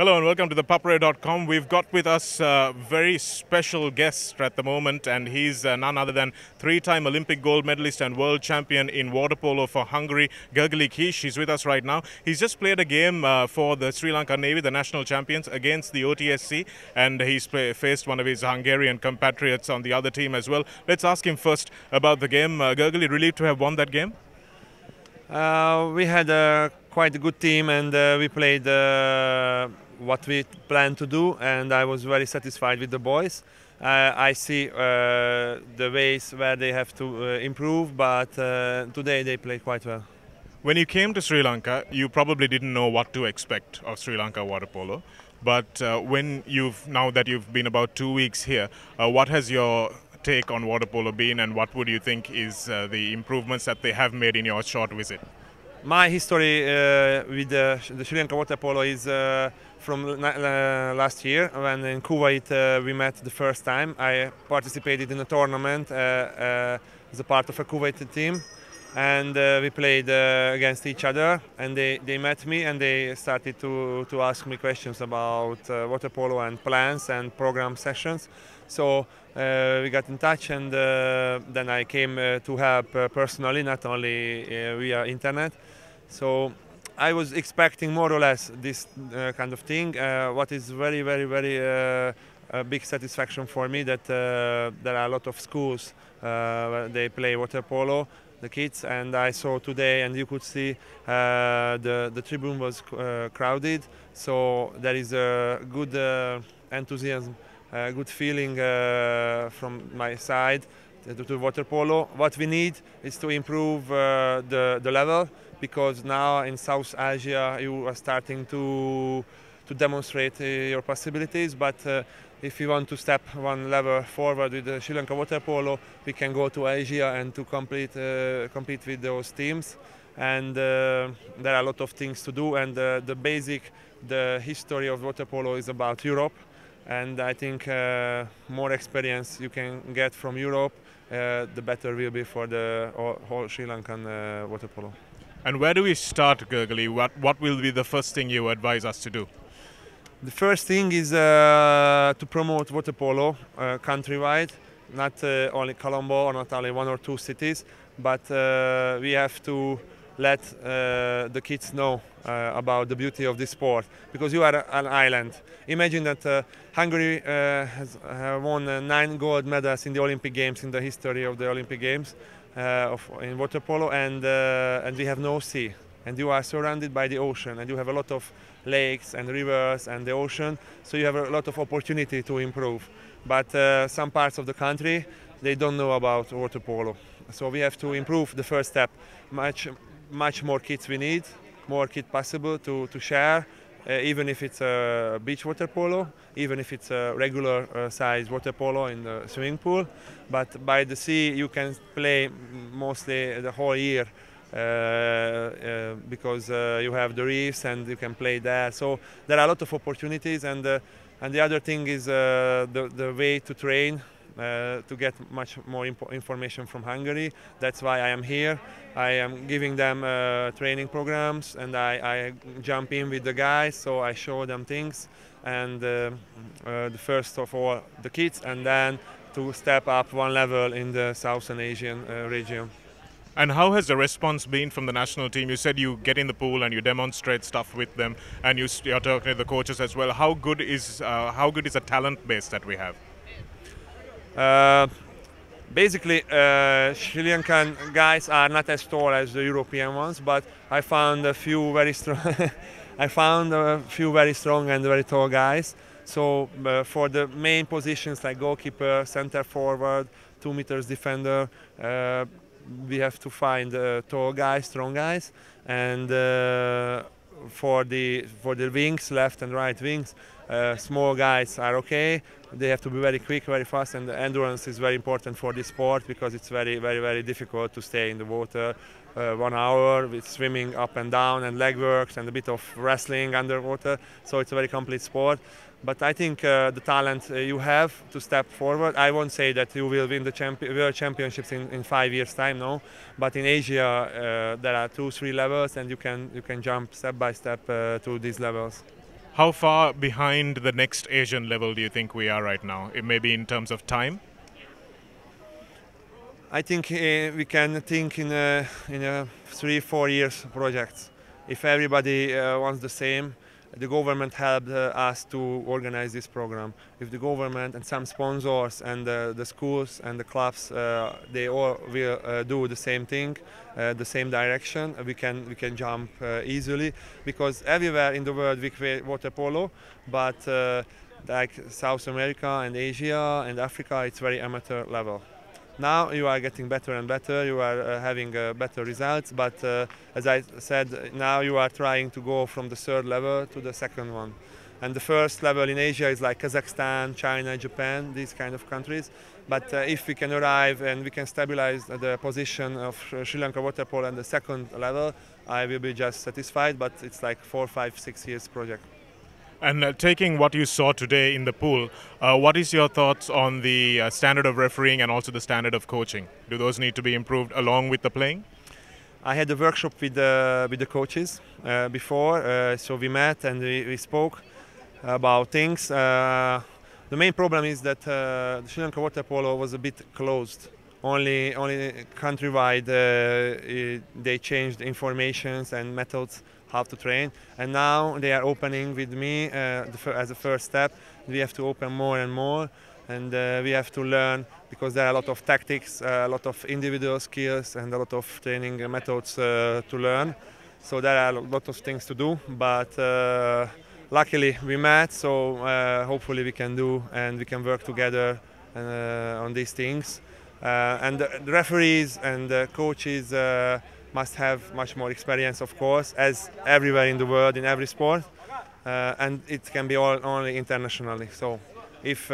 Hello and welcome to the papare.com. We've got with us a very special guest at the moment, and he's none other than three-time Olympic gold medalist and world champion in water polo for Hungary, Gergely Kiss. He's with us right now. He's just played a game for the Sri Lanka Navy, the national champions, against the OTSC, and he's faced one of his Hungarian compatriots on the other team as well. Let's ask him first about the game. Gergely, relieved to have won that game? We had quite a good team, and we played what we planned to do, and I was very satisfied with the boys. I see the ways where they have to improve, but today they played quite well. When you came to Sri Lanka, you probably didn't know what to expect of Sri Lanka water polo. But now that you've been about 2 weeks here, what has your take on water polo been, and what would you think is the improvements that they have made in your short visit? My history with the Sri Lanka water polo is from last year, when in Kuwait we met the first time. I participated in a tournament as a part of a Kuwaiti team, and we played against each other, and they met me and they started to ask me questions about water polo and plans and program sessions. So we got in touch, and then I came to help personally, not only via internet. So I was expecting more or less this kind of thing. What is very a big satisfaction for me that there are a lot of schools where they play water polo, the kids, and I saw today, and you could see the tribune was crowded, so there is a good enthusiasm, good feeling from my side to water polo. What we need is to improve the level, because now in South Asia you are starting to demonstrate your possibilities, but if you want to step one level forward with the Sri Lanka water polo, we can go to Asia and to compete with those teams. And there are a lot of things to do, and the history of water polo is about Europe, and I think more experience you can get from Europe, the better will be for the whole Sri Lankan water polo. And where do we start, Gergely? What will be the first thing you advise us to do? The first thing is to promote water polo countrywide, not only Colombo or not only one or two cities, but we have to let the kids know about the beauty of this sport, because you are an island. Imagine that Hungary has won 9 gold medals in the Olympic Games, in the history of the Olympic Games in water polo, and we have no sea, and you are surrounded by the ocean, and you have a lot of lakes and rivers and the ocean, so you have a lot of opportunity to improve. But some parts of the country, they don't know about water polo, so we have to improve the first step. Much more kids we need, more kids possible to share, even if it's a beach water polo, even if it's a regular size water polo in the swimming pool. But by the sea you can play mostly the whole year, because you have the reefs and you can play there. So there are a lot of opportunities, and the other thing is the way to train, to get much more information from Hungary. That's why I am here. I am giving them training programs, and I jump in with the guys, so I show them things, and the first of all the kids, and then to step up one level in the Southern Asian region. And how has the response been from the national team? You said you get in the pool and you demonstrate stuff with them, and you're talking to the coaches as well. How good is the talent base that we have? Basically, Sri Lankan guys are not as tall as the European ones, but I found a few very strong. I found a few very strong and very tall guys. So for the main positions like goalkeeper, center forward, 2 meters defender, we have to find tall guys, strong guys, and for the wings, left and right wings, small guys are okay. They have to be very quick, very fast, and the endurance is very important for this sport, because it's very difficult to stay in the water 1 hour with swimming up and down and leg works and a bit of wrestling underwater. So it's a very complete sport. But I think the talent you have to step forward. I won't say that you will win the World Championships in 5 years' time, no. But in Asia there are 2-3 levels, and you can jump step by step to these levels. How far behind the next Asian level do you think we are right now? It may be in terms of time. I think we can think in a 3-4 years project. If everybody wants the same, the government helped us to organize this program. If the government and some sponsors and the schools and the clubs, they all will do the same thing, the same direction, we can jump easily, because everywhere in the world we create water polo, but like South America and Asia and Africa, it's very amateur level. Now you are getting better and better, you are having better results, but as I said, now you are trying to go from the third level to the second one. And the first level in Asia is like Kazakhstan, China, Japan, these kind of countries. But if we can arrive and we can stabilize the position of Sri Lanka water polo at the second level, I will be just satisfied, but it's like 4, 5, 6 years project. And taking what you saw today in the pool, what is your thoughts on the standard of refereeing and also the standard of coaching? Do those need to be improved along with the playing? I had a workshop with the coaches before, so we met and we spoke about things. The main problem is that the Sri Lanka water polo was a bit closed. Only countrywide they changed informations and methods how to train, and now they are opening with me as a first step. We have to open more and more, and we have to learn, because there are a lot of tactics, a lot of individual skills and a lot of training methods to learn. So there are a lot of things to do, but luckily we met, so hopefully we can do and we can work together on these things. And the referees and the coaches must have much more experience, of course, as everywhere in the world, in every sport, and it can be only internationally. So if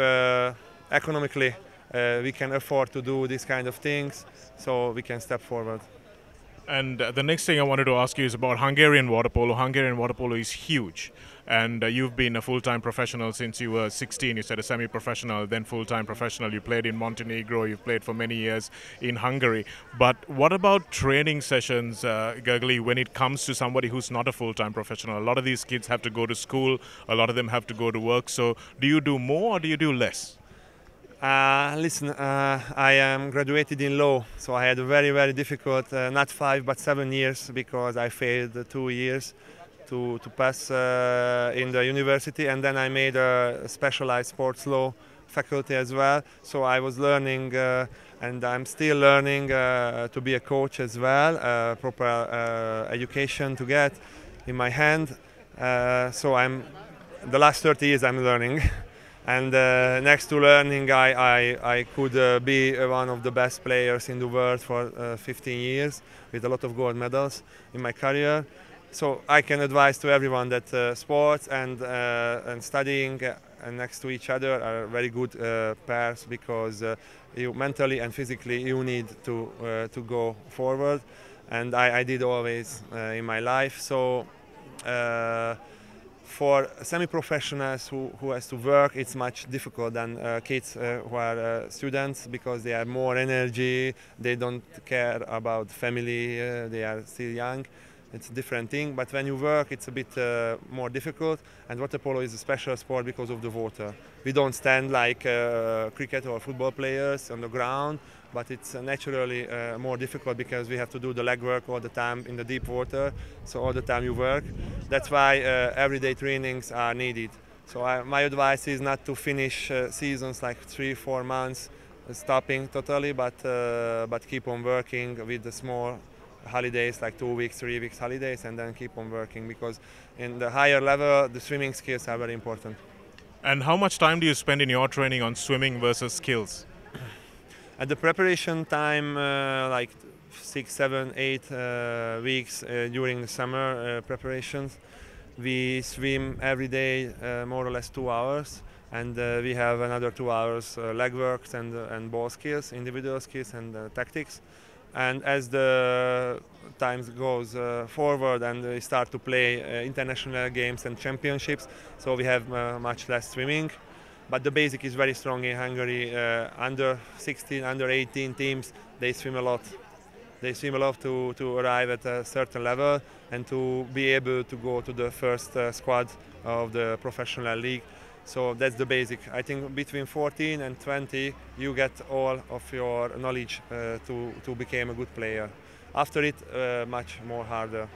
economically we can afford to do these kind of things, so we can step forward. And the next thing I wanted to ask you is about Hungarian water polo. Hungarian water polo is huge, and you've been a full-time professional since you were 16. You said a semi-professional, then full-time professional. You played in Montenegro. You've played for many years in Hungary. But what about training sessions, Gergely, when it comes to somebody who's not a full-time professional? A lot of these kids have to go to school. A lot of them have to go to work. So do you do more or do you do less? Listen, I am graduated in law, so I had a very difficult, not 5 but 7 years, because I failed 2 years to pass in the university, and then I made a specialized sports law faculty as well. So I was learning, and I'm still learning to be a coach as well, proper education to get in my hand. So the last 30 years I'm learning. And next to learning, I could be one of the best players in the world for 15 years with a lot of gold medals in my career. So I can advise to everyone that sports and studying next to each other are very good pairs, because you mentally and physically you need to go forward. And I did always in my life. So. For semi-professionals who has to work, it's much difficult than kids who are students, because they have more energy, they don't care about family, they are still young. It's a different thing, but when you work it's a bit more difficult, and water polo is a special sport because of the water. We don't stand like cricket or football players on the ground, but it's naturally more difficult because we have to do the legwork all the time in the deep water, so all the time you work. That's why everyday trainings are needed. So my advice is not to finish seasons like 3-4 months stopping totally, but keep on working with the small holidays like 2 weeks, 3 weeks holidays, and then keep on working, because in the higher level the swimming skills are very important. And how much time do you spend in your training on swimming versus skills? At the preparation time, like 6, 7, 8 weeks during the summer preparations, we swim every day more or less 2 hours, and we have another 2 hours leg work and ball skills, individual skills and tactics. And as the time goes forward and we start to play international games and championships, so we have much less swimming. But the basic is very strong in Hungary. Under 16, under 18 teams, they swim a lot. they seem to love to arrive at a certain level and to be able to go to the first squad of the professional league. So that's the basic. I think between 14 and 20 you get all of your knowledge to become a good player. After it, much more harder.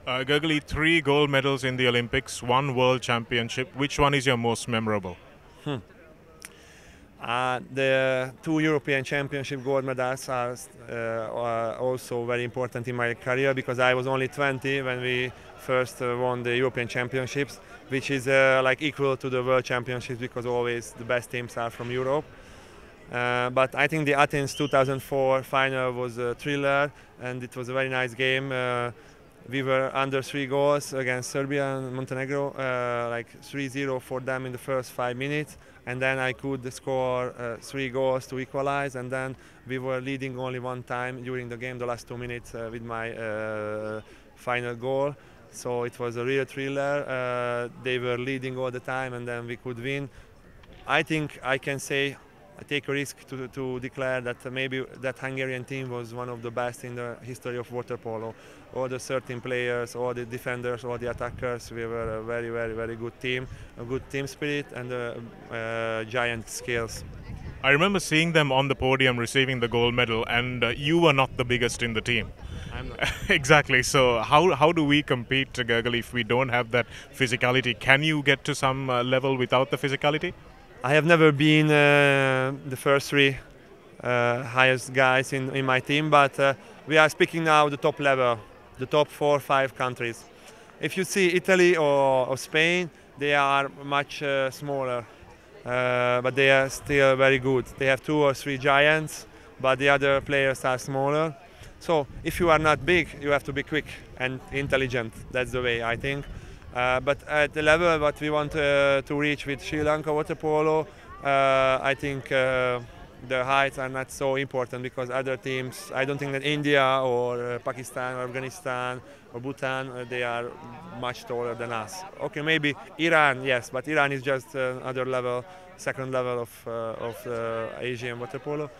Gergely, 3 gold medals in the Olympics, 1 world championship. Which one is your most memorable? The 2 European Championship gold medals are also very important in my career, because I was only 20 when we first won the European Championships, which is like equal to the World Championships, because always the best teams are from Europe. But I think the Athens 2004 final was a thriller, and it was a very nice game. We were under 3 goals against Serbia and Montenegro, like 3-0 for them in the first 5 minutes, and then I could score 3 goals to equalize, and then we were leading only 1 time during the game, the last 2 minutes, with my final goal. So it was a real thriller. They were leading all the time, and then we could win. I think I can say, I take a risk to declare that maybe that Hungarian team was one of the best in the history of water polo. All the 13 players, all the defenders, all the attackers, we were a very, very, very good team, a good team spirit and giant skills. I remember seeing them on the podium receiving the gold medal, and you were not the biggest in the team. I'm not. Exactly. So how do we compete, Gergely, if we don't have that physicality? Can you get to some level without the physicality? I have never been the first 3 highest guys in my team, but we are speaking now the top level, the top 4 or 5 countries. If you see Italy or Spain, they are much smaller, but they are still very good. They have 2 or 3 giants, but the other players are smaller. So if you are not big, you have to be quick and intelligent. That's the way, I think. But at the level what we want to reach with Sri Lanka water polo, I think the heights are not so important, because other teams, I don't think that India or Pakistan or Afghanistan or Bhutan, they are much taller than us. Okay, maybe Iran, yes, but Iran is just another level, second level of Asian water polo.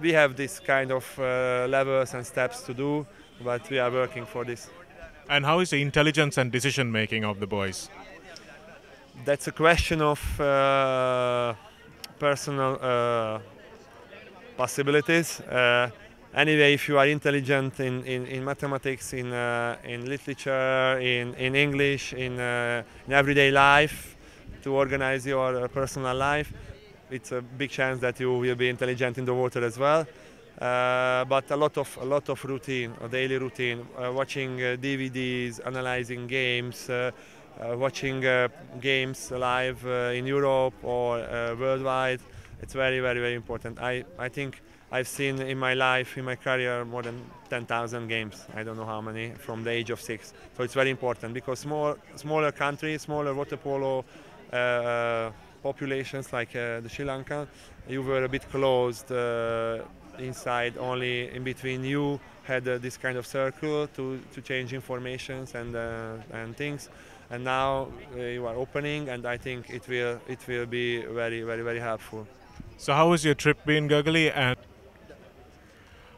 We have this kind of levels and steps to do, but we are working for this. And how is the intelligence and decision making of the boys? That's a question of personal possibilities. Anyway, if you are intelligent in mathematics, in literature, in English, in everyday life, to organize your personal life, it's a big chance that you will be intelligent in the water as well. But a lot of routine, a daily routine, watching DVDs, analyzing games, watching games live in Europe or worldwide. It's very, very, very important. I think I've seen in my life, in my career, more than 10,000 games. I don't know how many, from the age of 6. So it's very important, because smaller countries, smaller water polo populations like the Sri Lanka, you were a bit closed inside. Only in between you had this kind of circle to change informations and things, and now you are opening, and I think it will be very, very, very helpful. So how has your trip been, Gergely, and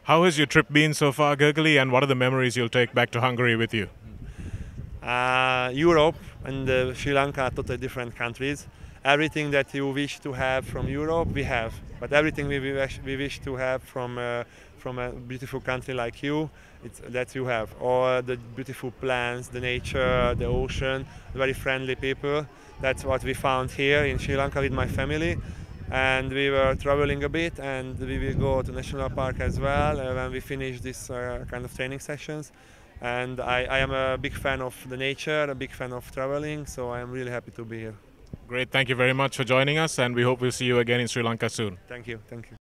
how has your trip been so far, Gergely, and what are the memories you'll take back to Hungary with you? Europe and Sri Lanka are totally different countries. Everything that you wish to have from Europe, we have. But everything we wish to have from a beautiful country like you, that you have. All the beautiful plants, the nature, the ocean, very friendly people. That's what we found here in Sri Lanka with my family. And we were traveling a bit, and we will go to National Park as well when we finish this kind of training sessions. And I am a big fan of the nature, a big fan of traveling, so I am really happy to be here. Great, thank you very much for joining us, and we hope we'll see you again in Sri Lanka soon. Thank you. Thank you.